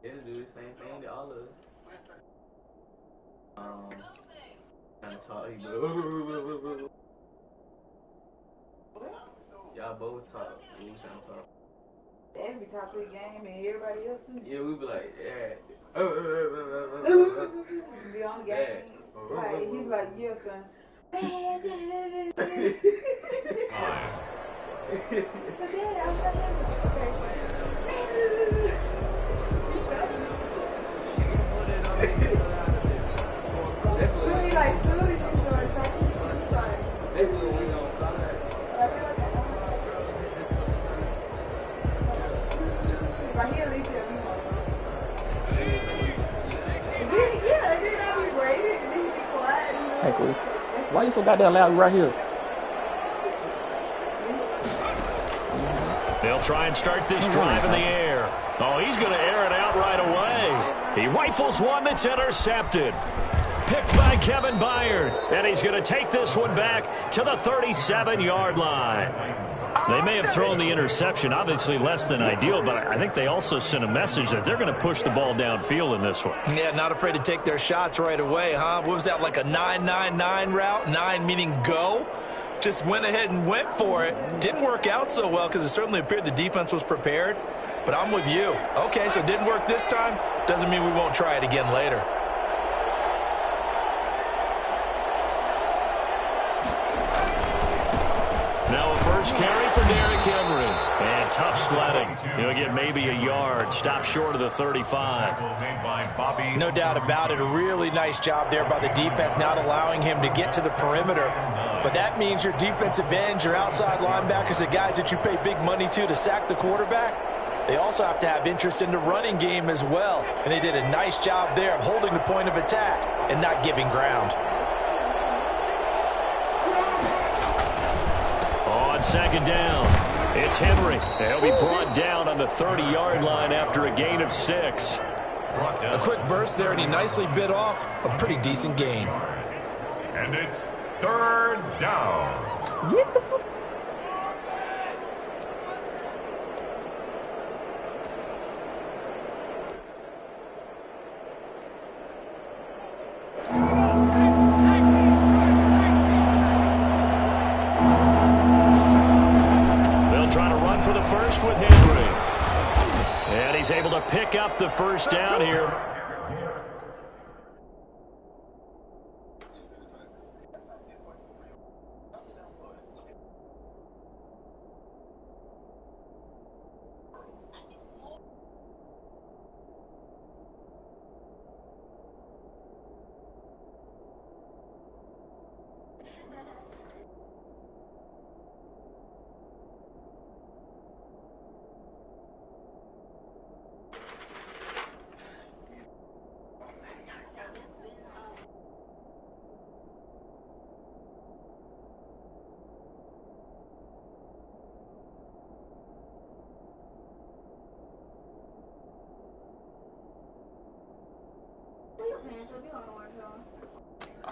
It'll do the same thing to all of us. Kind of talk. He go, y'all both talk. We was trying to talk. Every top of the game and everybody else too. Yeah, we be like, yeah. Be on the game. Like, he be like, yeah, son. But Dad, I'm not okay. Really like food is enjoying something. They will win on five. Right here, they tell me more. Yeah, and then I'll be braided, and then he be quiet. Hey, cool. Why you so goddamn loud right here? They'll try and start this drive in the air. Oh, he's going to air it out right away. He rifles one that's intercepted. Picked by Kevin Byard. And he's going to take this one back to the 37-yard line. They may have thrown the interception, obviously less than ideal, but I think they also sent a message that they're going to push the ball downfield in this one. Yeah, not afraid to take their shots right away, huh? What was that, like a 9-9-9 route? 9 meaning go? Just went ahead and went for it. Didn't work out so well because it certainly appeared the defense was prepared. But I'm with you. Okay, so it didn't work this time. Doesn't mean we won't try it again later. Now a first carry for Derrick Henry. And tough sledding. He'll get maybe a yard. Stop short of the 35. No doubt about it. A really nice job there by the defense, not allowing him to get to the perimeter. But that means your defensive ends, your outside linebackers, the guys that you pay big money to sack the quarterback, they also have to have interest in the running game as well. And they did a nice job there of holding the point of attack and not giving ground. On second down, it's Henry. He'll be brought down on the 30-yard line after a gain of 6. A quick burst there, and he nicely bit off a pretty decent gain. And it's third down. Get the fuck. They'll try to run for the first with Henry. And he's able to pick up the first down here.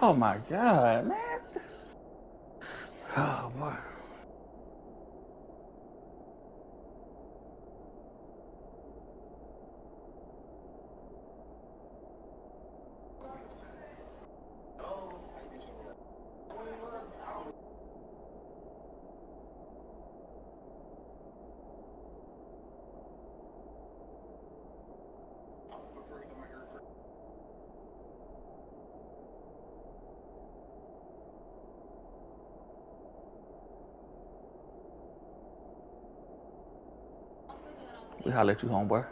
Oh my God, man. Oh boy. We holler at you, homeboy.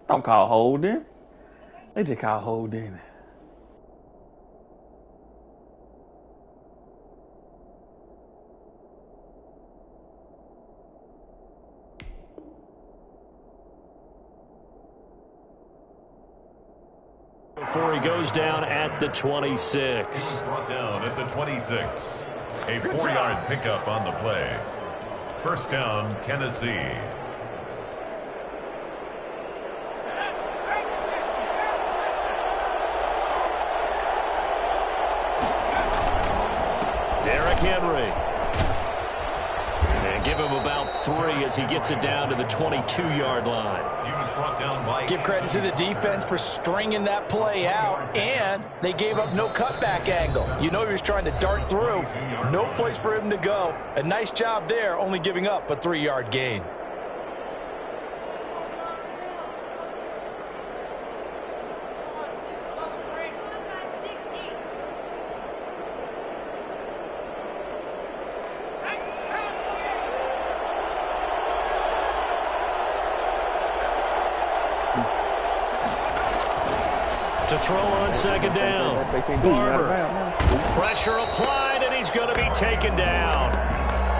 Don't call holding. They just call holding. Before he goes down at the 26. Brought down at the 26. A 4-yard pickup on the play. First down, Tennessee. Derrick Henry. And give him about 3 as he gets it down to the 22-yard line. He was brought down by... Give credit to the defense for stringing that play out, and they gave up no cutback angle. You know he was trying to dart through. No place for him to go. A nice job there, only giving up a 3-yard gain. To throw on second down. Barber. Pressure applied, and he's going to be taken down.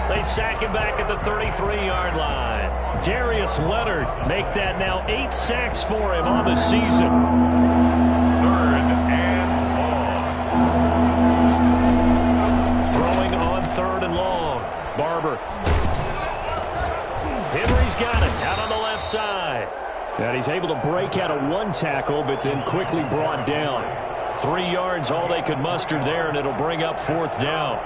They sack him back at the 33-yard line. Darius Leonard make that now 8 sacks for him on the season. 3rd and long. Throwing on 3rd and long. Barber. Henry's got it out on the left side. And he's able to break out of 1 tackle, but then quickly brought down. 3 yards, all they could muster there, and it'll bring up 4th down.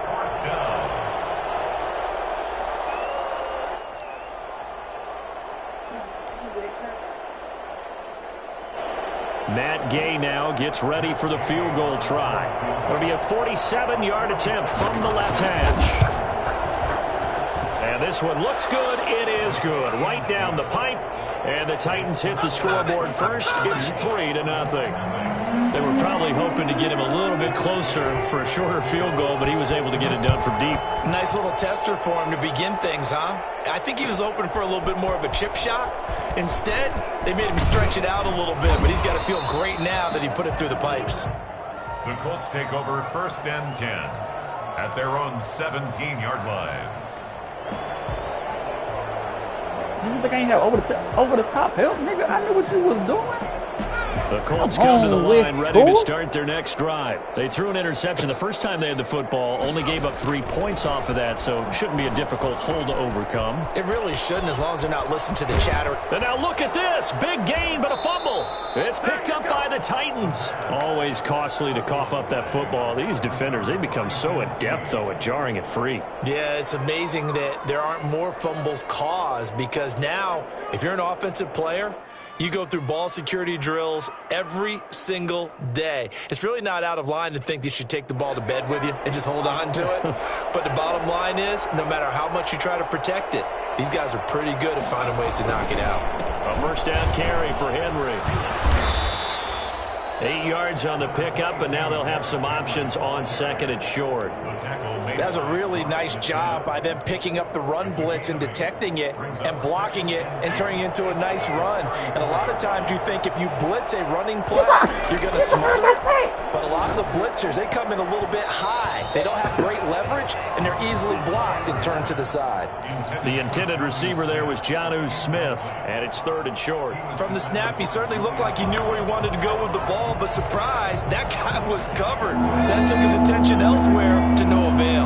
Matt Gay now gets ready for the field goal try. It'll be a 47-yard attempt from the left hash. And this one looks good. It is good. Right down the pipe. And the Titans hit the scoreboard first. It's 3-0. They were probably hoping to get him a little bit closer for a shorter field goal, but he was able to get it done from deep. Nice little tester for him to begin things, huh? I think he was open for a little bit more of a chip shot. Instead, they made him stretch it out a little bit, but he's got to feel great now that he put it through the pipes. The Colts take over 1st and 10 at their own 17-yard line. You think I ain't have over the top help, nigga? I knew what you was doing. The Colts come to the line ready to start their next drive. They threw an interception the first time they had the football, only gave up 3 points off of that, so it shouldn't be a difficult hole to overcome. It really shouldn't, as long as they're not listening to the chatter. And now look at this. Big gain, but a fumble. It's picked up by the Titans. Always costly to cough up that football. These defenders, they become so adept, though, at jarring it free. Yeah, it's amazing that there aren't more fumbles caused, because now, if you're an offensive player, you go through ball security drills every single day. It's really not out of line to think you should take the ball to bed with you and just hold on to it. But the bottom line is, no matter how much you try to protect it, these guys are pretty good at finding ways to knock it out. A first down carry for Henry. 8 yards on the pickup, and now they'll have some options on 2nd and short. That was a really nice job by them picking up the run blitz and detecting it and blocking it and turning it into a nice run. And a lot of times you think if you blitz a running play, you're going to smother it. But a lot of the blitzers, they come in a little bit high. They don't have great leverage, and they're easily blocked and turned to the side. The intended receiver there was Jonnu Smith, and it's 3rd and short. From the snap, he certainly looked like he knew where he wanted to go with the ball, but surprise, that guy was covered. So that took his attention elsewhere to no avail.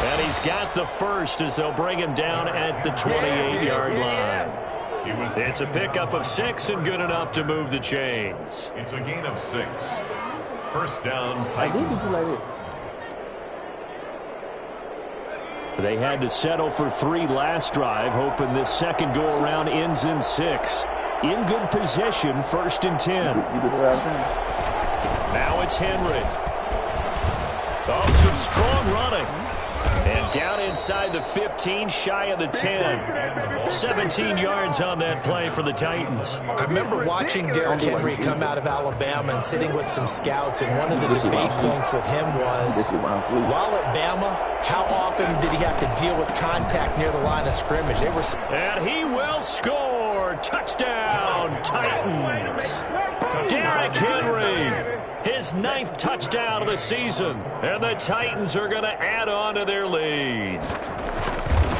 And he's got the first as they'll bring him down at the 28-yard line. It's a pickup of 6 and good enough to move the chains. It's a gain of 6. First down, Titans. They had to settle for 3 last drive, hoping this second go-around ends in 6. In good position, 1st and 10. Now it's Henry. Oh, some strong running. And down inside the 15, shy of the 10. 17 yards on that play for the Titans. I remember watching Derrick Henry come out of Alabama and sitting with some scouts, and one of the debate points with him was, while at Bama, how often did he have to deal with contact near the line of scrimmage? And he will score. Touchdown, Titans. Derrick Henry, his 9th touchdown of the season. And the Titans are going to add on to their lead.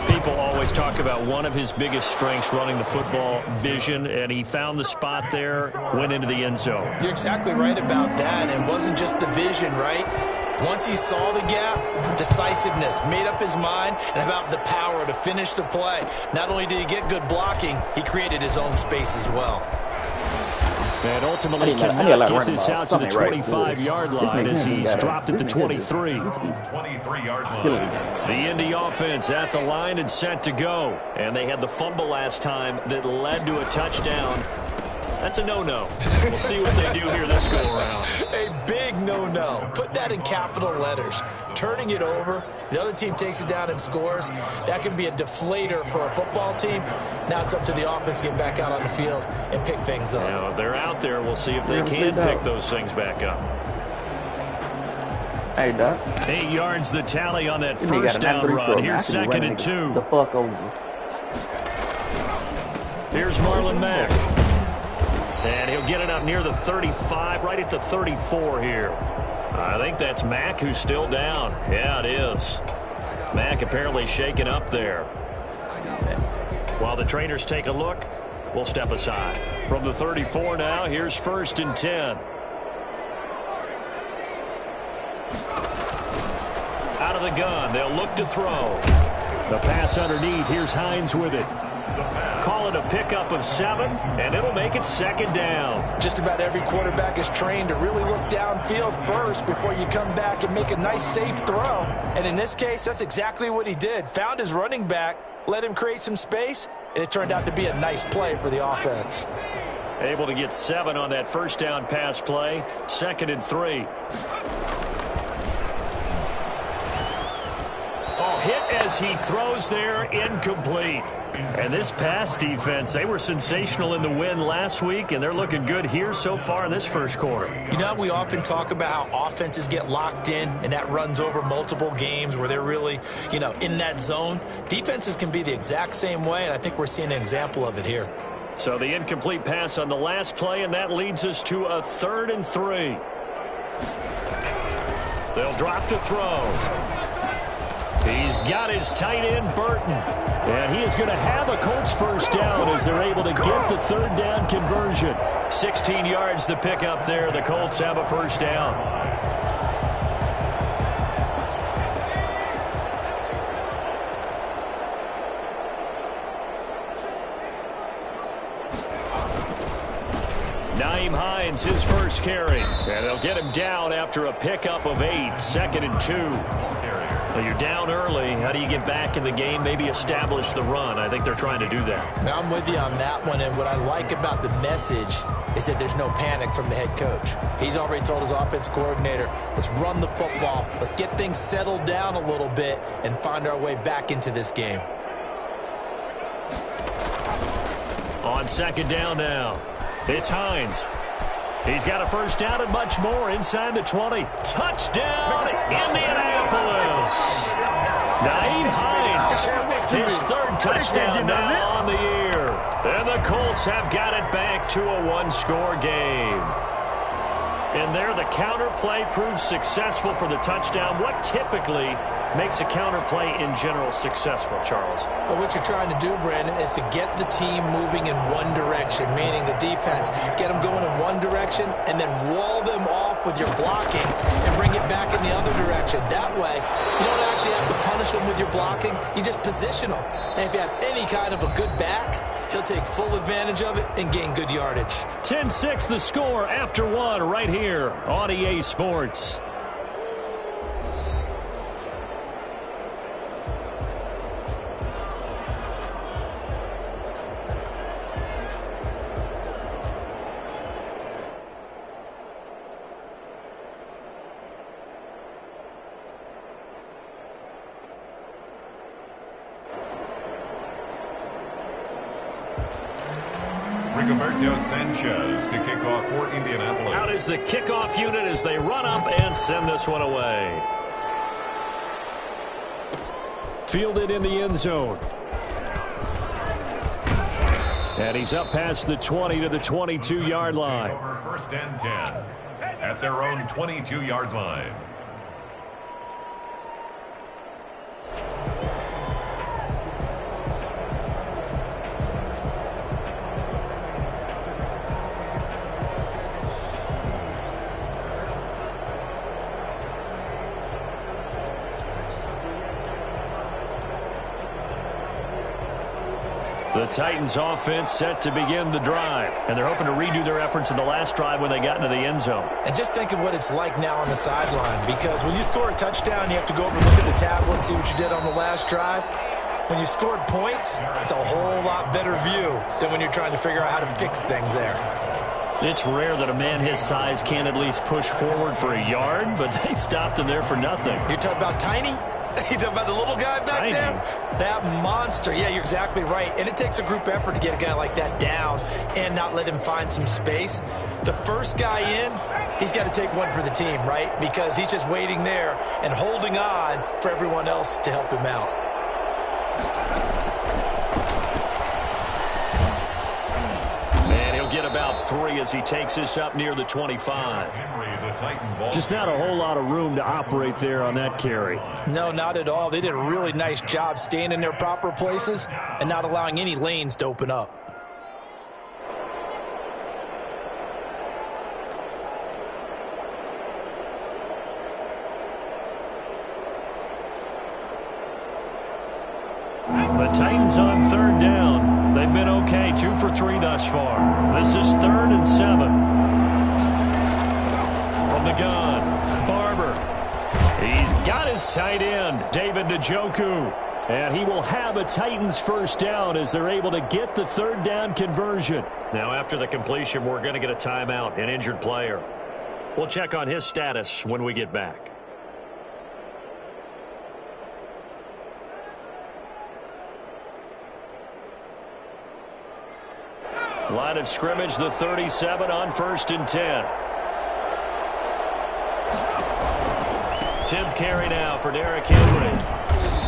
People always talk about one of his biggest strengths, running the football, vision, and he found the spot there, went into the end zone. You're exactly right about that, and it wasn't just the vision, right? Once he saw the gap, decisiveness, made up his mind, and about the power to finish the play. Not only did he get good blocking, he created his own space as well. And ultimately cannot get this out to the 25-yard line as he's dropped at the 23. 23-yard line. The Indy offense at the line and set to go. And they had the fumble last time that led to a touchdown. That's a no-no. We'll see what they do here this go-around. A big no-no. Put that in capital letters. Turning it over, the other team takes it down and scores. That can be a deflator for a football team. Now it's up to the offense to get back out on the field and pick things up. Now, if they're out there, we'll see if they can pick those things back up. Hey, Doc. 8 yards the tally on that first down run. Here's 2nd and 2. The fuck over. Here's Marlon Mack. And he'll get it up near the 35, right at the 34 here. I think that's Mack who's still down. Yeah, it is. Mack apparently shaken up there. While the trainers take a look, we'll step aside. From the 34 now, here's 1st and 10. Out of the gun, they'll look to throw. The pass underneath, here's Hines with it. Call it a pickup of 7, and it'll make it 2nd down. Just about every quarterback is trained to really look downfield first before you come back and make a nice, safe throw. And in this case, that's exactly what he did. Found his running back, let him create some space, and it turned out to be a nice play for the offense. Able to get 7 on that first down pass play. 2nd and 3. Oh, hit as he throws there, incomplete. And this pass defense, they were sensational in the win last week, and they're looking good here so far in this first quarter. You know, we often talk about how offenses get locked in, and that runs over multiple games where they're really, in that zone. Defenses can be the exact same way, and I think we're seeing an example of it here. So the incomplete pass on the last play, and that leads us to a 3rd and 3. They'll drop to throw. He's got his tight end, Burton. And he is going to have a Colts first down as they're able to get the 3rd down conversion. 16 yards to pick up there. The Colts have a first down. Nyheim Hines, his first carry. And they'll get him down after a pickup of 8. 2nd and 2. Well, you're down early. How do you get back in the game, maybe establish the run? I think they're trying to do that. Now, I'm with you on that one, and what I like about the message is that there's no panic from the head coach. He's already told his offense coordinator, let's run the football, let's get things settled down a little bit and find our way back into this game. On 2nd down now, it's Hines. He's got a first down and much more inside the 20. Touchdown, Indianapolis. Nyheim Hines, his 3rd touchdown now on the year. And the Colts have got it back to a 1-score game. And there, the counter play proves successful for the touchdown. What typically makes a counter play in general successful, Charles? Well, what you're trying to do, Brandon, is to get the team moving in one direction, meaning the defense, get them going in one direction, and then wall them off with your blocking and bring it back in the other direction. That way, you don't actually have to punish them with your blocking. You just position them. And if you have any kind of a good back, he'll take full advantage of it and gain good yardage. 10-6 the score after 1 right here on EA Sports. Rigoberto Sanchez to kick off for Indianapolis. Out is the kickoff unit as they run up and send this one away. Fielded in the end zone. And he's up past the 20 to the 22-yard line. Over 1st and 10 at their own 22-yard line. The Titans offense set to begin the drive, and they're hoping to redo their efforts in the last drive when they got into the end zone. And just think of what it's like now on the sideline, because when you score a touchdown, you have to go over and look at the tablet and see what you did on the last drive. When you scored points, it's a whole lot better view than when you're trying to figure out how to fix things there. It's rare that a man his size can't at least push forward for a yard, but they stopped him there for nothing. You're talking about Tiny? You talking about the little guy back Tiny. there? That monster. Yeah, you're exactly right. And it takes a group effort to get a guy like that down and not let him find some space. The first guy in, he's got to take one for the team, right? Because he's just waiting there and holding on for everyone else to help him out. And he'll get about 3 as he takes this up near the 25. Just not a whole lot of room to operate there on that carry. No, not at all. They did a really nice job staying in their proper places and not allowing any lanes to open up. The Titans on 3rd down. They've been okay, 2 for 3 thus far. This is 3rd and 7. From the gun, Barber. He's got his tight end, David Njoku. And he will have a Titans first down as they're able to get the 3rd down conversion. Now after the completion, we're going to get a timeout, an injured player. We'll check on his status when we get back. Line of scrimmage, the 37 on 1st and 10. 10th carry now for Derrick Henry.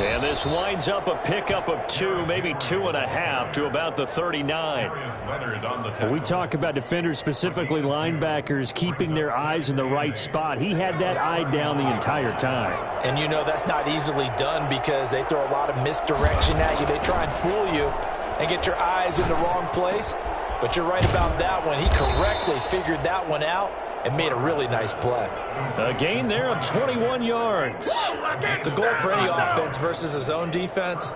And this winds up a pickup of 2, maybe 2.5 to about the 39. We talk about defenders, specifically linebackers, keeping their eyes in the right spot. He had that eye down the entire time. And you know that's not easily done because they throw a lot of misdirection at you. They try and fool you and get your eyes in the wrong place. But you're right about that one. He correctly figured that one out and made a really nice play. A gain there of 21 yards. The goal for any offense versus a zone defense,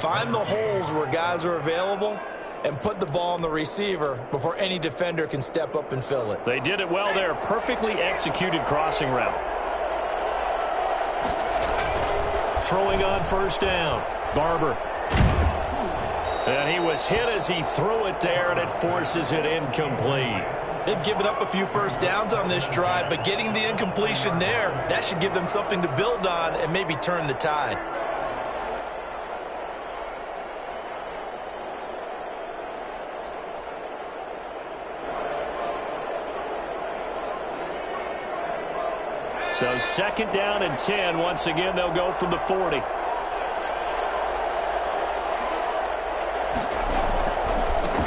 find the holes where guys are available and put the ball on the receiver before any defender can step up and fill it. They did it well there. Perfectly executed crossing route. Throwing on 1st down. Barber. And he was hit as he threw it there, and it forces it incomplete. They've given up a few first downs on this drive, but getting the incompletion there, that should give them something to build on and maybe turn the tide. So 2nd down and 10. Once again, they'll go from the 40.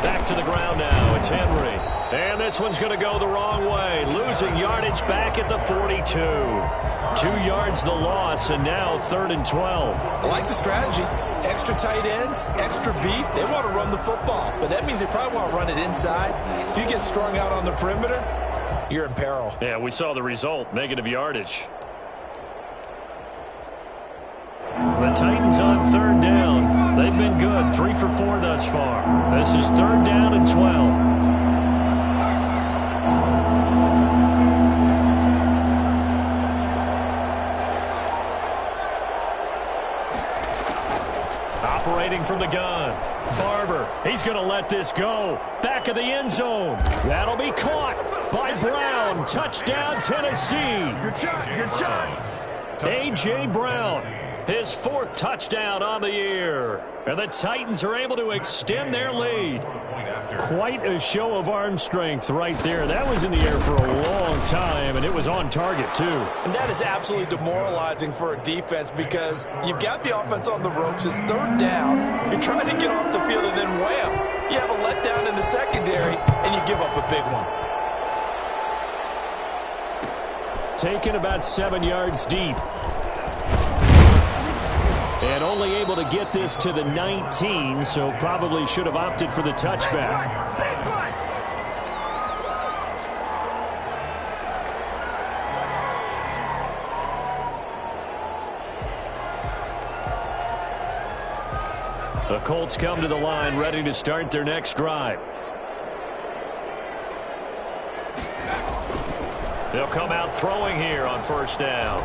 Back to the ground now. It's Henry. And this one's going to go the wrong way. Losing yardage back at the 42. 2 yards the loss, and now 3rd and 12. I like the strategy. Extra tight ends, extra beef. They want to run the football, but that means they probably want to run it inside. If you get strung out on the perimeter, you're in peril. Yeah, we saw the result. Negative yardage. The Titans on 3rd down. They've been good. 3 for 4 thus far. This is 3rd down and 12. Operating from the gun. Barber. He's going to let this go. Back of the end zone. That'll be caught by Brown. Touchdown, Tennessee. Good job. A.J. Brown. His 4th touchdown on the year. And the Titans are able to extend their lead. Quite a show of arm strength right there. That was in the air for a long time, and it was on target, too. And that is absolutely demoralizing for a defense because you've got the offense on the ropes. It's 3rd down. You're trying to get off the field, and then wham, you have a letdown in the secondary, and you give up a big one. Taken about 7 yards deep. And only able to get this to the 19, so probably should have opted for the touchback. The Colts come to the line, ready to start their next drive. They'll come out throwing here on 1st down.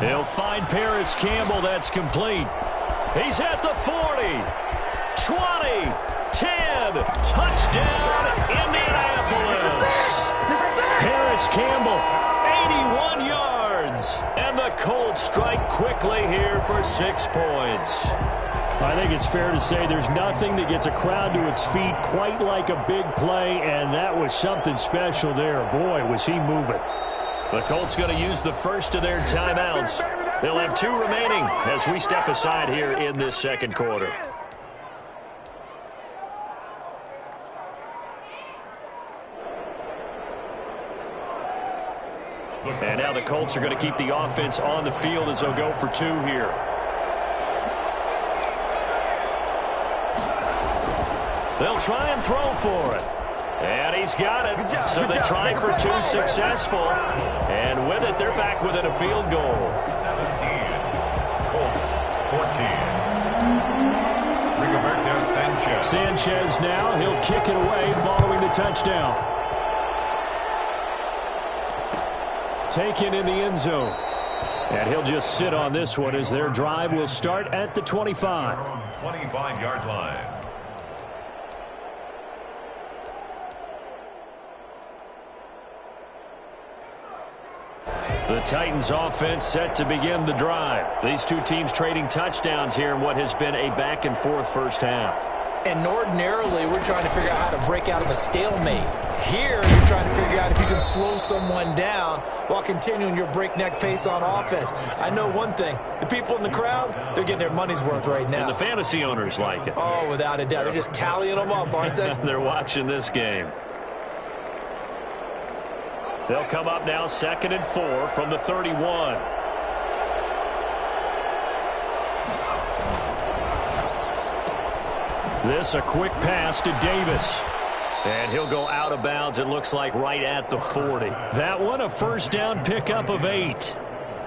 He'll find Paris Campbell. That's complete. He's at the 40, 20, 10. Touchdown, Indianapolis. Paris Campbell, 81 yards. And the Colts strike quickly here for 6 points. I think it's fair to say there's nothing that gets a crowd to its feet quite like a big play, and that was something special there. Boy, was he moving. The Colts going to use the first of their timeouts. They'll have 2 remaining as we step aside here in this 2nd quarter. And now the Colts are going to keep the offense on the field as they'll go for 2 here. They'll try and throw for it. And he's got it. So the try for 2 successful. And with it, they're back within a field goal. 17. Colts 14. Rigoberto Sanchez. Sanchez now. He'll kick it away following the touchdown. Taken in the end zone. And he'll just sit on this one as their drive will start at the 25. 25-yard line. The Titans offense set to begin the drive. These 2 teams trading touchdowns here in what has been a back-and-forth first half. And ordinarily, we're trying to figure out how to break out of a stalemate. Here, you're trying to figure out if you can slow someone down while continuing your breakneck pace on offense. I know one thing. The people in the crowd, they're getting their money's worth right now. And the fantasy owners like it. Oh, without a doubt. They're just tallying them up, aren't they? They're watching this game. They'll come up now 2nd and 4 from the 31. This a quick pass to Davis. And he'll go out of bounds, it looks like, right at the 40. That one a 1st down pickup of 8.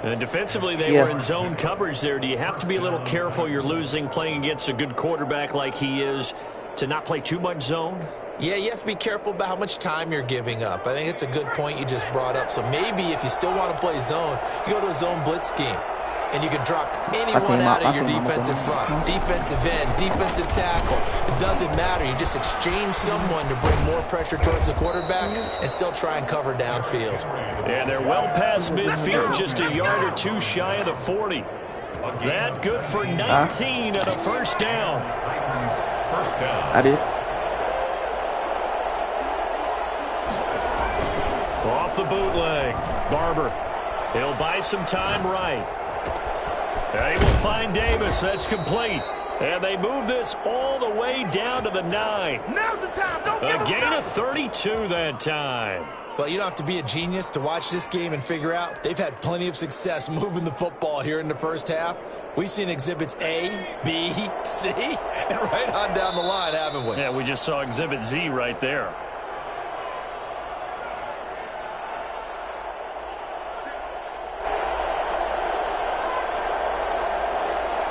And defensively, they were in zone coverage there. Do you have to be a little careful you're losing playing against a good quarterback like he is to not play too much zone? Yeah, you have to be careful about how much time you're giving up. I think it's a good point you just brought up. So maybe if you still want to play zone, you go to a zone blitz scheme. And you can drop anyone out of your defensive front. Defensive end, defensive tackle. It doesn't matter. You just exchange someone to bring more pressure towards the quarterback and still try and cover downfield. And they're well past midfield, just a yard or 2 shy of the 40. That good for 19 and a 1st down. Titans 1st down. I did. Off the bootleg. Barber. He'll buy some time right. They will find Davis. That's complete. And they move this all the way down to the 9. Now's the time. Don't a gain of 32 that time. Well, you don't have to be a genius to watch this game and figure out they've had plenty of success moving the football here in the first half. We've seen exhibits A, B, C, and right on down the line, haven't we? Yeah, we just saw exhibit Z right there.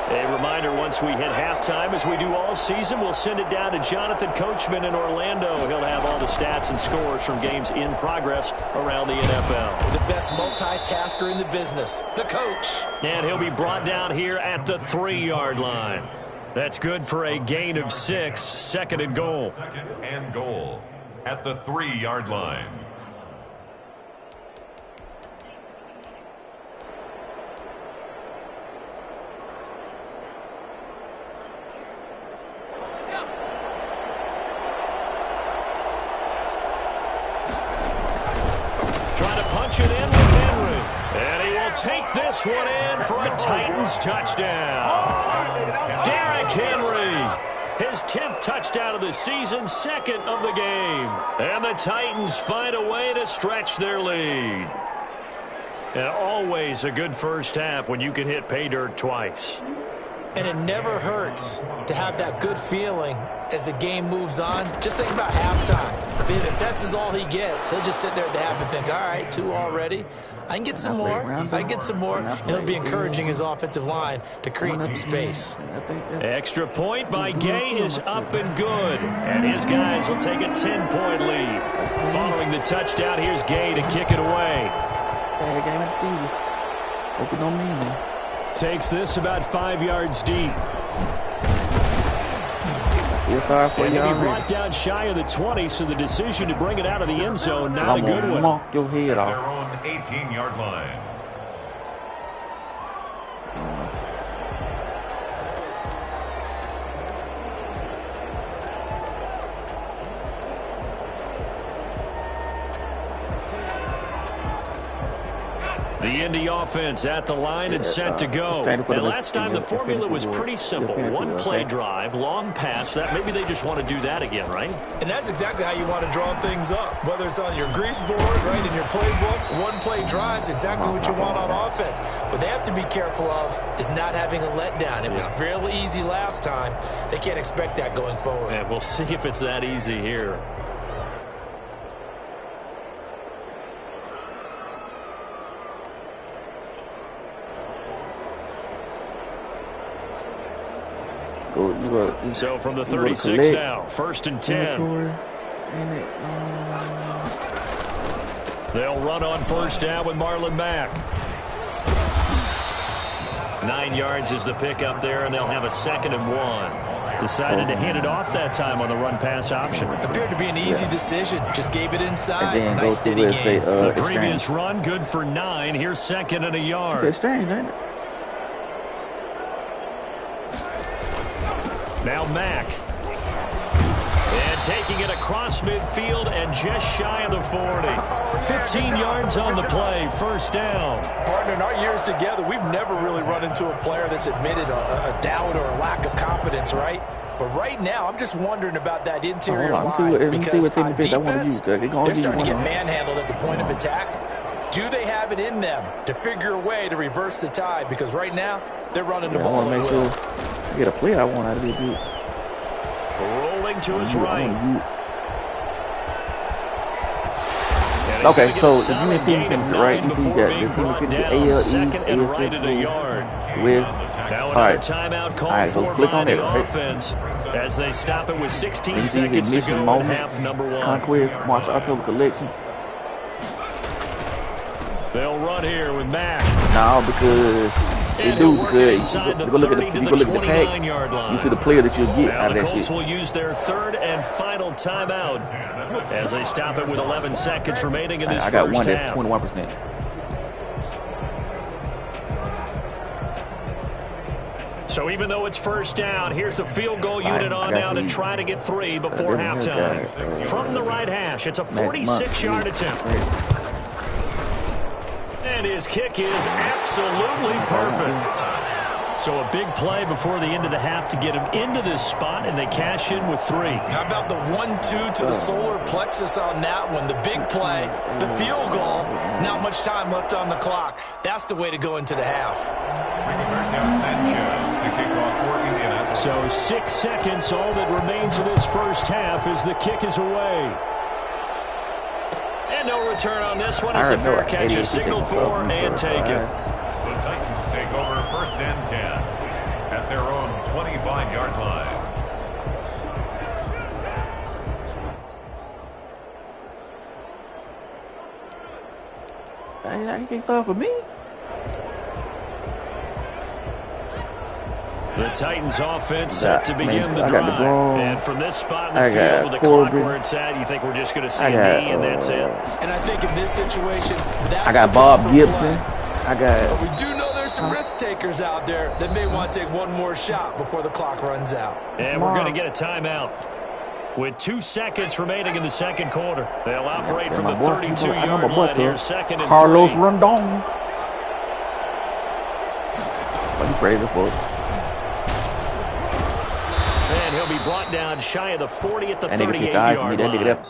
A reminder, once we hit halftime, as we do all season, we'll send it down to Jonathan Coachman in Orlando. He'll have all the stats and scores from games in progress around the NFL. The best multitasker in the business, the coach. And he'll be brought down here at the 3-yard line. That's good for a gain of 6, 2nd and goal. 2nd and goal at the 3-yard line. pitch it in with Henry. And he will take this one in for a Titans touchdown. Derrick Henry, his 10th touchdown of the season, 2nd of the game. And the Titans find a way to stretch their lead. And always a good first half when you can hit pay dirt twice. And it never hurts to have that good feeling as the game moves on. Just think about halftime. If that's all he gets, he'll just sit there at the half and think, all right, 2 already. I can get some more. I can get some more. And he'll be encouraging his offensive line to create some space. Extra point by Gay is up and good. And his guys will take a 10-point lead. Following the touchdown, here's Gay to kick it away. Takes this about 5 yards deep. And he brought down shy of the 20, so the decision to bring it out of the end zone, not a good one. At their own 18-yard line. The Indy offense at the line and set to go. And last time the formula was pretty simple. 1 play drive, long pass. That maybe they just want to do that again, right? And that's exactly how you want to draw things up. Whether it's on your grease board, right, in your playbook, 1 play drive is exactly what you want on offense. What they have to be careful of is not having a letdown. It was real easy last time. They can't expect that going forward. And we'll see if it's that easy here. So from the 36 now, 1st and 10. They'll run on 1st down with Marlon Mack. 9 yards is the pickup there, and they'll have a 2nd and 1. Decided to hand it off that time on the run-pass option. Appeared to be an easy decision. Just gave it inside. Nice steady game. The previous run, good for 9. Here's 2nd and a yard. It's strange, ain't it? Now Mack. And taking it across midfield and just shy of the 40. 15 yards on the play, 1st down. Partner, in our years together, we've never really run into a player that's admitted a doubt or a lack of confidence, right? But right now, I'm just wondering about that interior line. Because on defense, they're starting to get manhandled at the point of attack. Do they have it in them to figure a way to reverse the tide? Because right now, they're running the ball. I want to make sure I get a play I want out of this dude. Rolling to his right. Okay, so the unit team can right. You see that the team can get AL East, with. Now another timeout called for by the offense as they stop it with 16 seconds to go in half number 1. Conquest, Marshall October Collection. They'll run here with Mack. No, because they do. Because you go look at the tag, you see the player that you'll get out of that shit. The Colts will use their 3rd and final timeout as they stop it with 11 seconds remaining in this first half. I got one at 21%. So even though it's 1st down, here's the field goal unit on now to try to get 3 before halftime. From the right hash, it's a 46-yard attempt. And his kick is absolutely perfect. So a big play before the end of the half to get him into this spot, and they cash in with 3. How about the 1-2 to the solar plexus on that one? The big play, the field goal, not much time left on the clock. That's the way to go into the half. Sanchez to kick off for Indianapolis. So 6 seconds, all that remains of this first half as the kick is away. And no return on this one as the fair catch is signaled for and taken. The Titans take over 1st and 10 at their own 25-yard line. You can't start for me. The Titans offense set to begin the drive. And from this spot in the field with the clock where it's at, you think we're just going to see a knee and that's it. And I think in this situation, that's I got Bob Gibson. But we do know there's some risk takers out there that may want to take one more shot before the clock runs out. And we're going to get a timeout. with 2 seconds remaining in the second quarter. They'll operate from the 32-yard line here, 2nd and 3. Carlos Rondon. But he's crazy for it. And he'll be brought down shy of the 40 at the 38-yard line.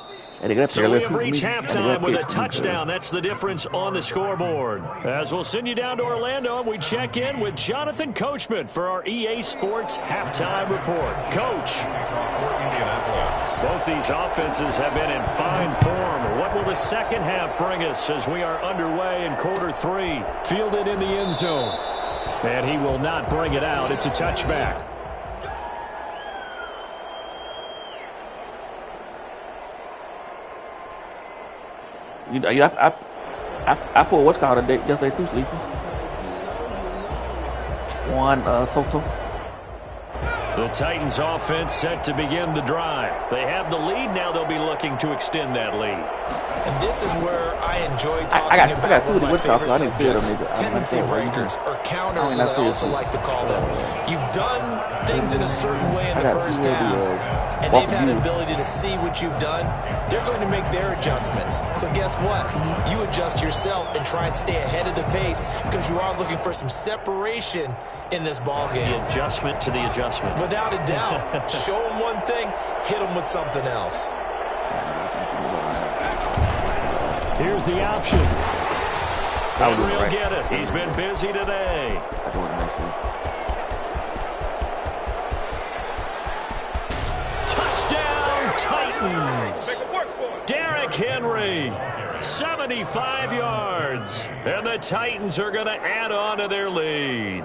So we have reached halftime with a touchdown. That's the difference on the scoreboard. As we'll send you down to Orlando, and we check in with Jonathan Coachman for our EA Sports Halftime Report. Coach. Both these offenses have been in fine form. What will the second half bring us as we are underway in quarter 3? Fielded in the end zone. And he will not bring it out. It's a touchback. I thought what's called a date yesterday too, Sleepy. Juan Soto. The Titans offense set to begin the drive. They have the lead. Now they'll be looking to extend that lead. And this is where I enjoy talking about one of my favorite subjects, tendency breakers, or counters as I also like to call them. You've done things in a certain way in the first half, and they've had an ability to see what you've done. They're going to make their adjustments. So guess what? You adjust yourself and try and stay ahead of the pace because you are looking for some separation in this ball game. The adjustment to the adjustment. Without a doubt. Show them one thing, hit them with something else. Here's the option. And we'll get it. He's been busy today. Touchdown, Titans. Derrick Henry, 75 yards. And the Titans are going to add on to their lead.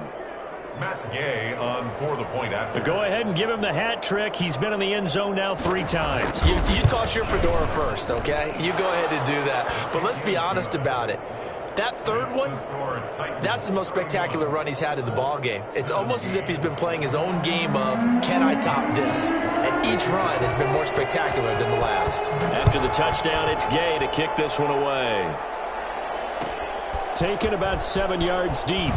Matt Gay on for the point after. Go ahead and give him the hat trick. He's been in the end zone now 3 times. You toss your fedora first, okay? You go ahead and do that. But let's be honest about it. That third one, that's the most spectacular run he's had in the ball game. It's almost as if he's been playing his own game of, can I top this? And each run has been more spectacular than the last. After the touchdown, it's Gay to kick this one away. Taken about 7 yards deep.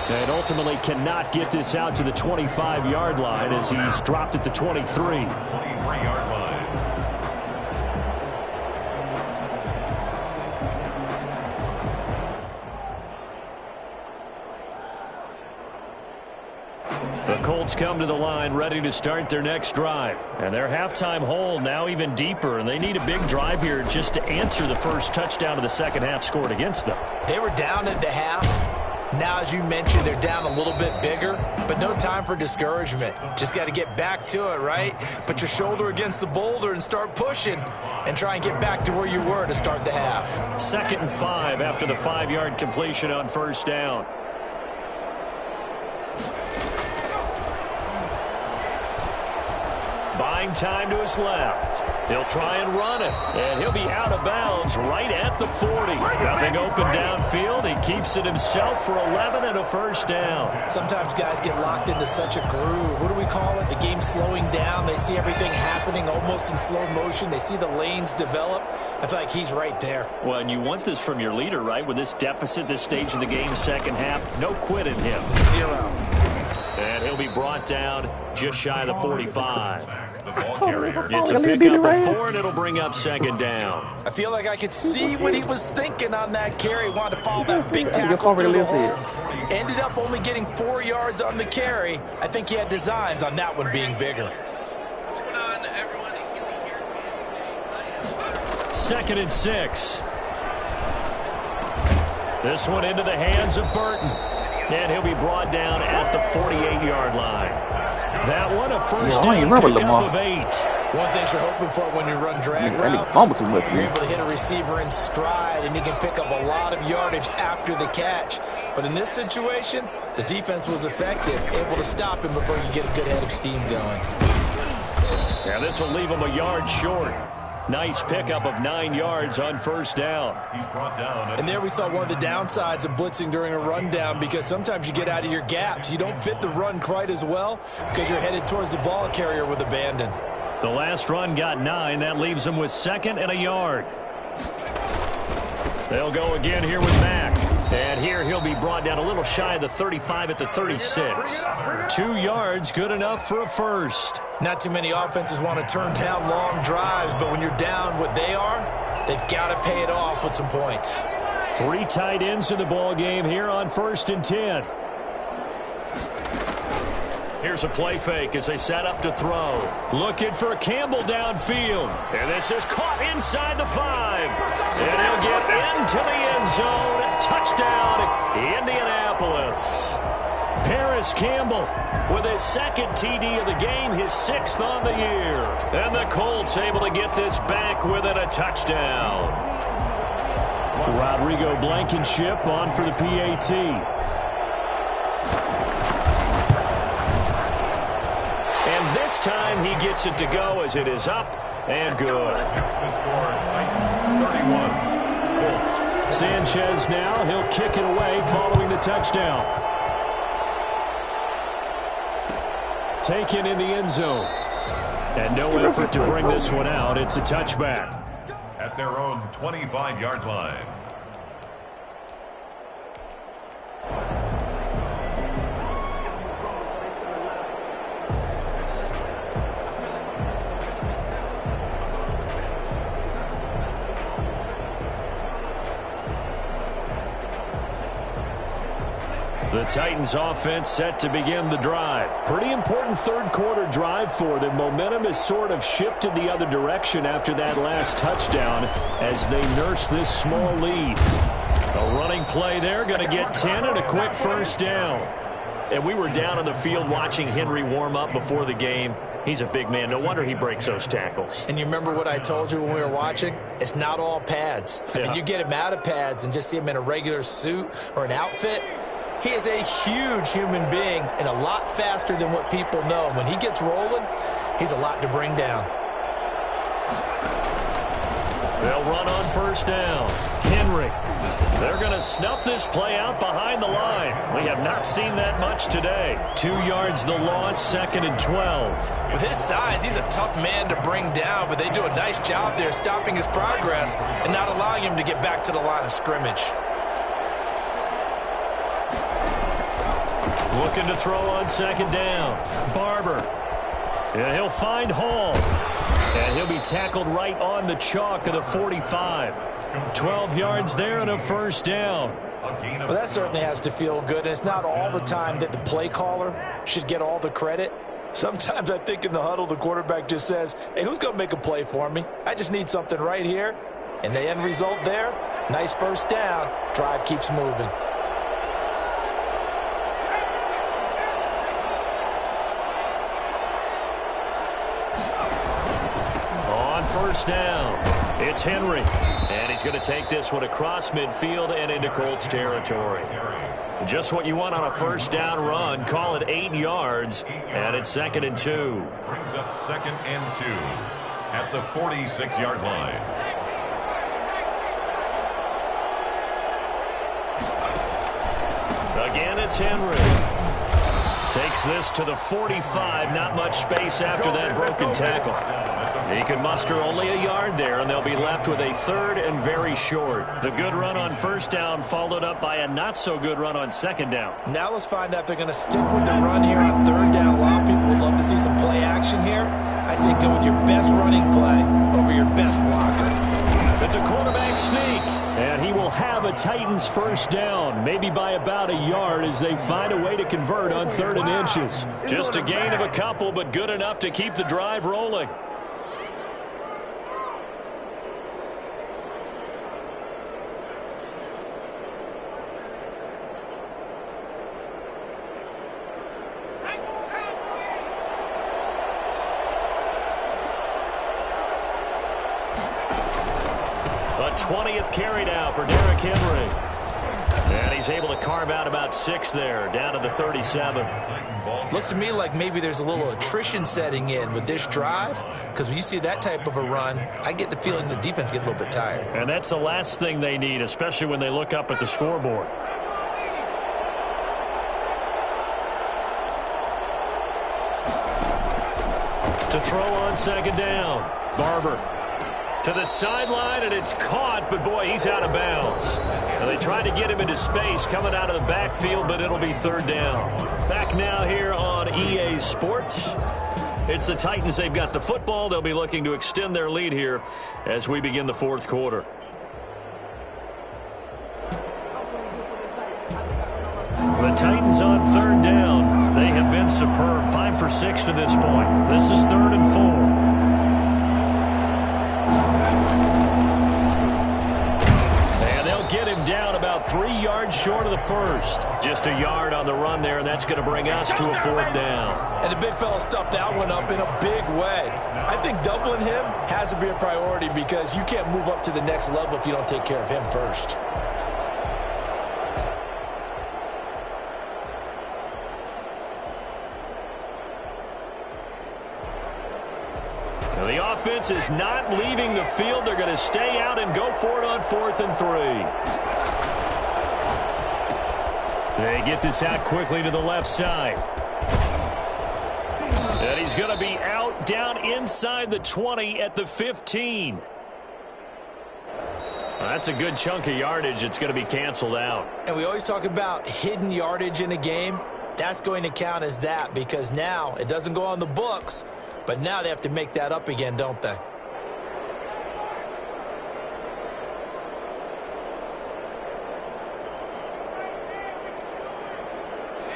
And ultimately cannot get this out to the 25-yard line as he's dropped at the 23. 23-yard line. The Colts come to the line ready to start their next drive. And their halftime hole now even deeper, and they need a big drive here just to answer the first touchdown of the second half scored against them. They were down at the half. Now, as you mentioned, they're down a little bit bigger, but no time for discouragement. Just got to get back to it, right? Put your shoulder against the boulder and start pushing and try and get back to where you were to start the half. 2nd and 5 after the 5-yard completion on first down. Buying time to his left. He'll try and run it, and he'll be out of bounds right at the 40. Nothing open downfield. He keeps it himself for 11 and a first down. Sometimes guys get locked into such a groove. What do we call it? The game slowing down. They see everything happening almost in slow motion. They see the lanes develop. I feel like he's right there. Well, and you want this from your leader, right? With this deficit, this stage of the game, second half, no quit in him. 0. And he'll be brought down just shy of the 45. The ball carrier. It's a pickup of 4, and it'll bring up second down. I feel like I could see what he was thinking on that carry. Wanted to follow that big tackle through the hole. Ended up only getting 4 yards on the carry. I think he had designs on that one being bigger. What's going on, everyone? 2nd and 6. This one into the hands of Burton. And he'll be brought down at the 48-yard line. That one, a first down pickup of 8. One thing you're hoping for when you run drag routes, you're able to hit a receiver in stride, and he can pick up a lot of yardage after the catch. But in this situation, the defense was effective, able to stop him before you get a good head of steam going. Yeah, this will leave him a yard short. Nice pickup of 9 yards on first down. He's brought down. And there we saw one of the downsides of blitzing during a rundown, because sometimes you get out of your gaps. You don't fit the run quite as well because you're headed towards the ball carrier with abandon. The last run got 9. That leaves them with 2nd and a yard. They'll go again here with Mack. And here he'll be brought down a little shy of the 35 at the 36. 2 yards, good enough for a first. Not too many offenses want to turn down long drives, but when you're down what they are, they've got to pay it off with some points. 3 tight ends in the ball game here on 1st and 10. Here's a play fake as they set up to throw. Looking for Campbell downfield. And this is caught inside the 5. And he'll get into the end zone. Touchdown, Indianapolis. Paris Campbell with his 2nd TD of the game, his 6th on the year. And the Colts able to get this back with it, a touchdown. Rodrigo Blankenship on for the PAT. And this time he gets it to go as it is up and good. That's the score. Titans 31. Colts. Sanchez now. He'll kick it away following the touchdown. Taken in the end zone. And no effort to bring this one out. It's a touchback. At their own 25-yard line. The Titans offense set to begin the drive. Pretty important 3rd quarter drive for them. Momentum has sort of shifted the other direction after that last touchdown as they nurse this small lead. A running play there, going to get 10 and a quick first down. And we were down on the field watching Henry warm up before the game. He's a big man. No wonder he breaks those tackles. And you remember what I told you when we were watching? It's not all pads. I mean, you get him out of pads and just see him in a regular suit or an outfit. He is a huge human being and a lot faster than what people know. When he gets rolling, he's a lot to bring down. They'll run on first down. Henry. They're going to snuff this play out behind the line. We have not seen that much today. 2 yards the loss, 2nd and 12. With his size, he's a tough man to bring down, but they do a nice job there stopping his progress and not allowing him to get back to the line of scrimmage. Looking to throw on 2nd down. Barber. And he'll find Hall. And he'll be tackled right on the chalk of the 45. 12 yards there and a first down. Well, that certainly has to feel good. And it's not all the time that the play caller should get all the credit. Sometimes I think in the huddle, the quarterback just says, hey, who's going to make a play for me? I just need something right here. And the end result there, nice first down. Drive keeps moving. First down. It's Henry. And he's going to take this one across midfield and into Colts territory. Just what you want on a first down run. Call it 8 yards. And it's 2nd and 2. Brings up 2nd and 2 at the 46-yard line. Again, it's Henry. Takes this to the 45. Not much space after that broken tackle. He can muster only a yard there, and they'll be left with a 3rd and very short. The good run on first down followed up by a not-so-good run on 2nd down. Now let's find out if they're going to stick with the run here on 3rd down. A lot of people would love to see some play action here. I say go with your best running play over your best blocker. It's a quarterback sneak, and he will have a Titans first down, maybe by about a yard as they find a way to convert on 3rd and inches. Just a gain of a couple, but good enough to keep the drive rolling. A 20th carry now for Derrick Henry. And he's able to carve out about 6 there, down to the 37. Looks to me like maybe there's a little attrition setting in with this drive, because when you see that type of a run, I get the feeling the defense get a little bit tired. And that's the last thing they need, especially when they look up at the scoreboard. To throw on 2nd down. Barber. To the sideline, and it's caught, but boy, he's out of bounds. And they tried to get him into space coming out of the backfield, but it'll be third down. Back now here on EA Sports. It's the Titans. They've got the football. They'll be looking to extend their lead here as we begin the fourth quarter. The Titans on third down. They have been superb. 5 for 6 to this point. This is 3rd and 4. Get him down about 3 yards short of the first. Just a yard on the run there, and that's going to bring us to a 4th down. And the big fella stuffed that one up in a big way. I think doubling him has to be a priority because you can't move up to the next level if you don't take care of him first. The offense is not leaving the field. They're going to stay out and go for it on 4th and 3. They get this out quickly to the left side. And he's going to be out down inside the 20 at the 15. Well, that's a good chunk of yardage. It's going to be canceled out. And we always talk about hidden yardage in a game. That's going to count as that because now it doesn't go on the books. But now they have to make that up again, don't they?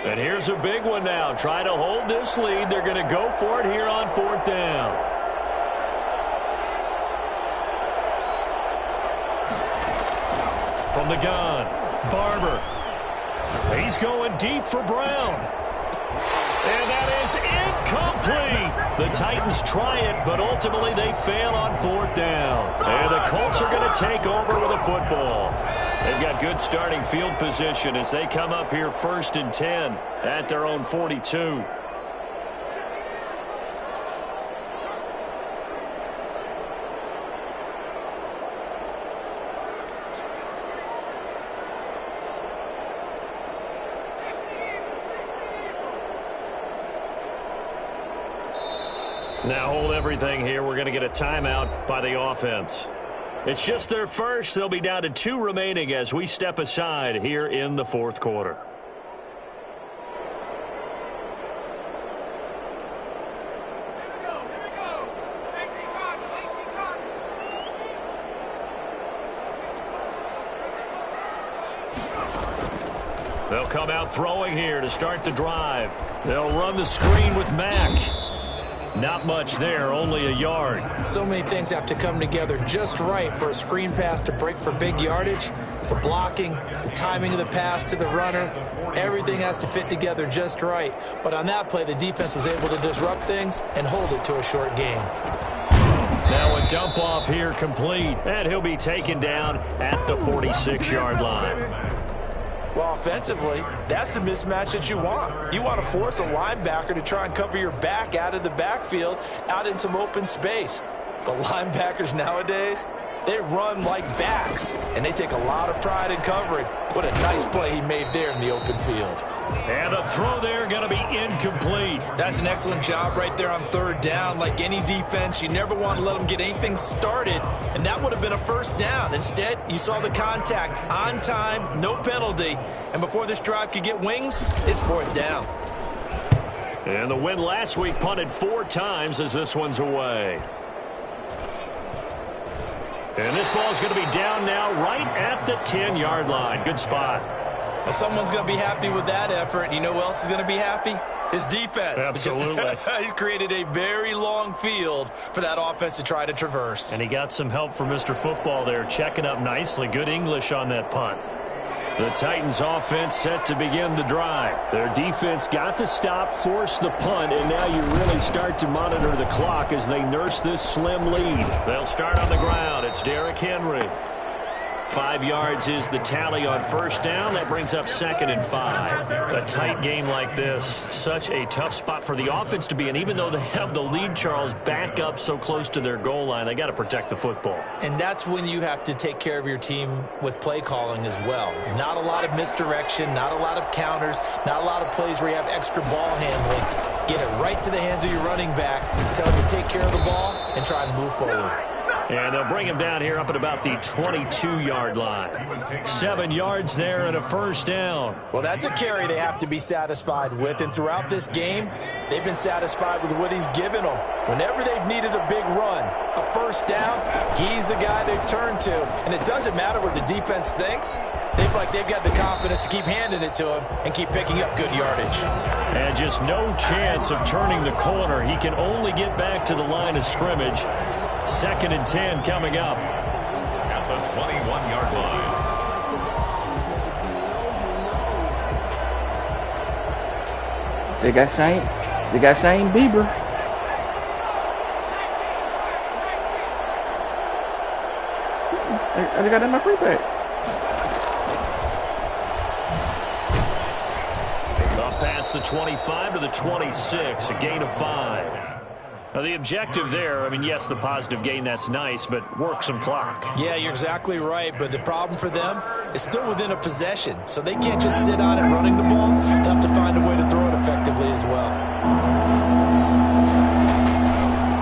And here's a big one now. Try to hold this lead. They're going to go for it here on 4th down. From the gun, Barber. He's going deep for Brown. And that is incomplete. The Titans try it, but ultimately they fail on 4th down. And the Colts are going to take over with a football. They've got good starting field position as they come up here 1st and 10 at their own 42. Now hold everything here. We're going to get a timeout by the offense. It's just their first. They'll be down to 2 remaining as we step aside here in the 4th quarter. They'll come out throwing here to start the drive. They'll run the screen with Mack. Not much there, only a yard. So many things have to come together just right for a screen pass to break for big yardage. The blocking, the timing of the pass to the runner, everything has to fit together just right. But on that play, the defense was able to disrupt things and hold it to a short game. Now a dump off here complete, and he'll be taken down at the 46-yard line. Well, offensively, that's the mismatch that you want. You want to force a linebacker to try and cover your back out of the backfield, out in some open space. But linebackers nowadays, they run like backs, and they take a lot of pride in covering. What a nice play he made there in the open field. And a throw there going to be incomplete. That's an excellent job right there on 3rd down. Like any defense, you never want to let them get anything started, and that would have been a 1st down. Instead, you saw the contact on time, no penalty, and before this drive could get wings, it's 4th down. And the win last week punted 4 times as this one's away. And this ball is going to be down now right at the 10-yard line. Good spot. Well, someone's going to be happy with that effort. You know who else is going to be happy? His defense. Absolutely. He's created a very long field for that offense to try to traverse. And he got some help from Mr. Football there, checking up nicely. Good English on that punt. The Titans offense set to begin the drive. Their defense got to stop, force the punt, and now you really start to monitor the clock as they nurse this slim lead. They'll start on the ground. It's Derrick Henry. 5 yards is the tally on 1st down. That brings up 2nd and 5. A tight game like this, such a tough spot for the offense to be in. Even though they have the lead, Charles, back up so close to their goal line, they got to protect the football. And that's when you have to take care of your team with play calling as well. Not a lot of misdirection, not a lot of counters, not a lot of plays where you have extra ball handling. Get it right to the hands of your running back, tell him to take care of the ball, and try and move forward. And they'll bring him down here up at about the 22-yard line. 7 yards there and a first down. Well, that's a carry they have to be satisfied with. And throughout this game, they've been satisfied with what he's given them. Whenever they've needed a big run, a first down, he's the guy they've turned to. And it doesn't matter what the defense thinks. They've got the confidence to keep handing it to him and keep picking up good yardage. And just no chance of turning the corner. He can only get back to the line of scrimmage. 2nd and 10 coming up. At the 21-yard line. They got Shane Bieber. They got in my free pack. Up past the 25 to the 26, a gain of 5. Now the objective there, I mean, yes, the positive gain, that's nice, but work some clock. Yeah, you're exactly right, but the problem for them is still within a possession, so they can't just sit on it running the ball. They'll have to find a way to throw it effectively as well.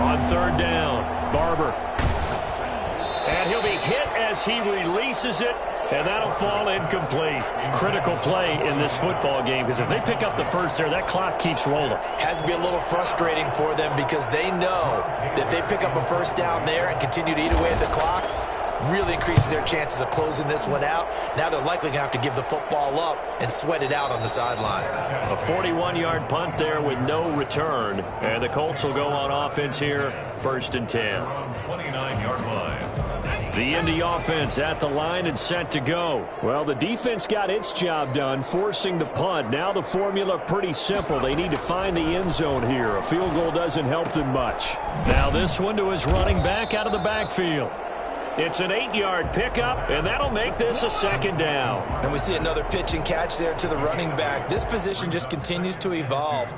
On 3rd down, Barber. And he'll be hit as he releases it, and that'll fall incomplete. Critical play in this football game, because if they pick up the first there, that clock keeps rolling. Has to be a little frustrating for them because they know that if they pick up a first down there and continue to eat away at the clock, really increases their chances of closing this one out. Now they're likely going to have to give the football up and sweat it out on the sideline. A 41-yard punt there with no return, and the Colts will go on offense here, 1st and 10. 29-yard line. The Indy offense at the line and set to go. Well, the defense got its job done, forcing the punt. Now the formula pretty simple. They need to find the end zone here. A field goal doesn't help them much. Now this one to his running back out of the backfield. It's an 8-yard pickup, and that'll make this a 2nd down. And we see another pitch and catch there to the running back. This position just continues to evolve.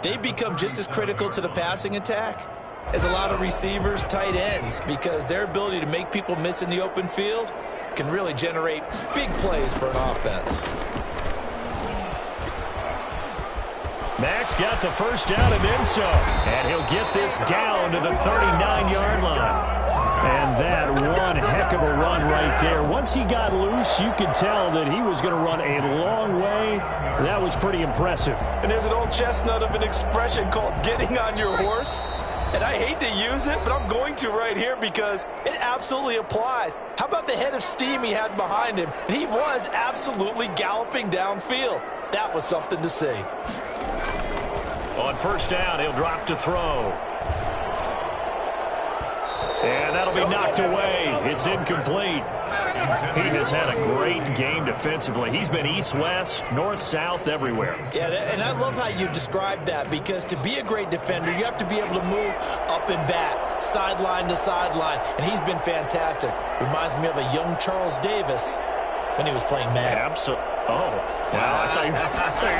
They become just as critical to the passing attack as a lot of receivers, tight ends, because their ability to make people miss in the open field can really generate big plays for an offense. Max got the first down and then some. And he'll get this down to the 39-yard line. And that one heck of a run right there. Once he got loose, you could tell that he was going to run a long way. That was pretty impressive. And there's an old chestnut of an expression called getting on your horse. And I hate to use it, but I'm going to right here because it absolutely applies. How about the head of steam he had behind him? And he was absolutely galloping downfield. That was something to see. On 1st down, he'll drop to throw. And that'll be knocked away. It's incomplete. He has had a great game defensively. He's been east-west, north-south, everywhere. Yeah, and I love how you described that because to be a great defender, you have to be able to move up and back, sideline to sideline, and he's been fantastic. Reminds me of a young Charles Davis when he was playing Madden. Absolutely. Oh, wow. I thought you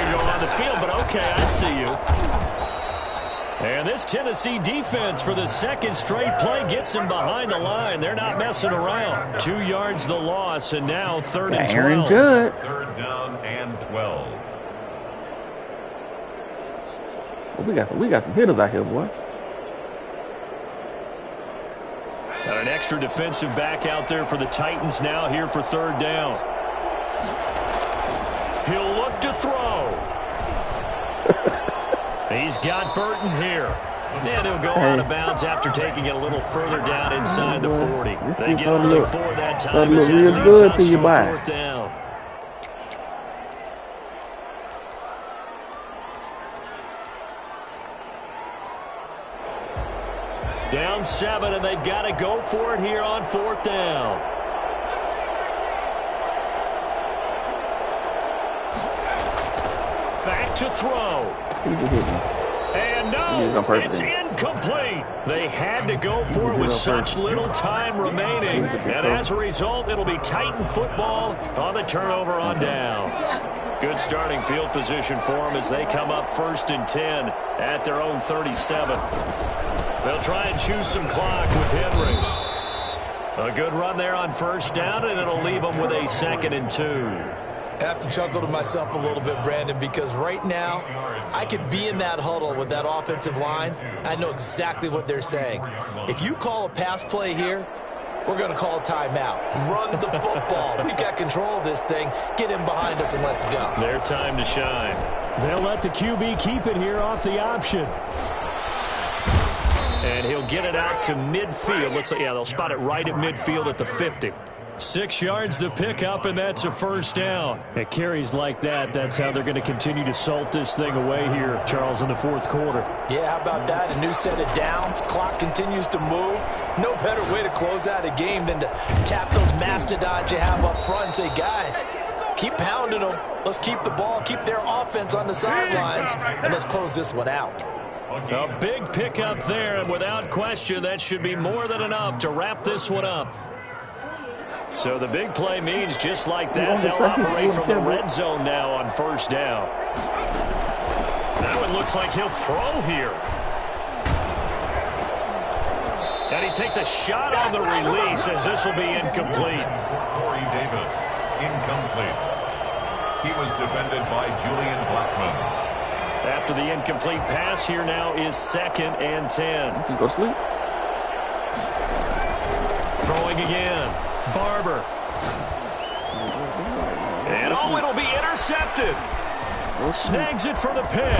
were going on the field, but okay, I see you. And this Tennessee defense for the 2nd straight play gets him behind the line. They're not messing around. 2 yards the loss, and now 3rd and 12. Aaron Judd. 3rd down and 12. Well, we got some hitters out here, boy. Got an extra defensive back out there for the Titans now here for 3rd down. He'll look to throw. He's got Burton here. And he'll go out of bounds after taking it a little further down inside the 40. They get only 4 that time as that leads us to a 4th down. Down 7, and they've got to go for it here on 4th down. Back to throw. And no, it's incomplete. They had to go for it with such little time remaining. And as a result, it'll be Titan football on the turnover on downs. Good starting field position for them as they come up 1st and 10 at their own 37. They'll try and choose some clock with Henry. A good run there on 1st down, and it'll leave them with a 2nd and 2. I have to chuckle to myself a little bit, Brandon, because right now I could be in that huddle with that offensive line. I know exactly what they're saying. If you call a pass play here, we're going to call a timeout. Run the football. We've got control of this thing. Get in behind us and let's go. Their time to shine. They'll let the QB keep it here off the option. And he'll get it out to midfield. Looks like, yeah, they'll spot it right at midfield at the 50. 6 yards the pickup, and that's a first down. At carries like that, that's how they're going to continue to salt this thing away here, Charles, in the fourth quarter. Yeah, how about that? A new set of downs. Clock continues to move. No better way to close out a game than to tap those mastodons you have up front and say, guys, keep pounding them. Let's keep the ball, keep their offense on the sidelines, and let's close this one out. A big pickup there, and without question, that should be more than enough to wrap this one up. So the big play means just like that, they'll operate from the red zone now on first down. Now it looks like he'll throw here. And he takes a shot on the release as this will be incomplete. Corey Davis, incomplete. He was defended by Julian Blackman. After the incomplete pass, here now is 2nd and 10. You can go sleep. Throwing again. Barber. And oh, it'll be intercepted. Snags it for the pick.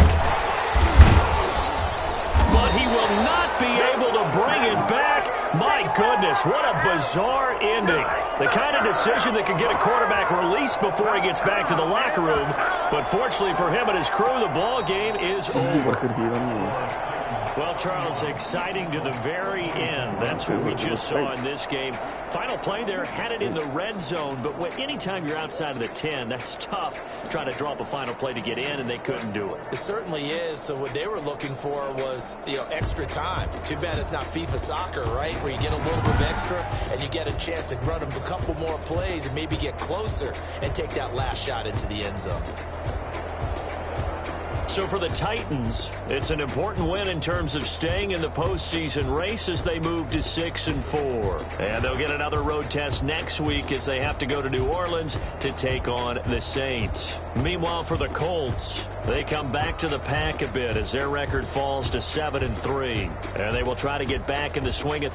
But he will not be able to bring it back. My goodness, what a bizarre ending. The kind of decision that could get a quarterback released before he gets back to the locker room. But fortunately for him and his crew, the ball game is over. Well, Charles, exciting to the very end. That's what we just saw in this game. Final play there, had it in the red zone, but anytime you're outside of the 10, that's tough trying to draw up a final play to get in, and they couldn't do it. It certainly is. So what they were looking for was, extra time. Too bad it's not FIFA soccer, right, where you get a little bit of extra and you get a chance to run a couple more plays and maybe get closer and take that last shot into the end zone. So for the Titans, it's an important win in terms of staying in the postseason race as they move to 6-4. And they'll get another road test next week as they have to go to New Orleans to take on the Saints. Meanwhile, for the Colts, they come back to the pack a bit as their record falls to 7-3. And they will try to get back in the swing of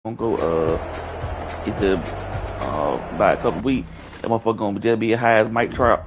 Gonna go either by a couple weeks. That motherfucker gonna just be as high as Mike Trout.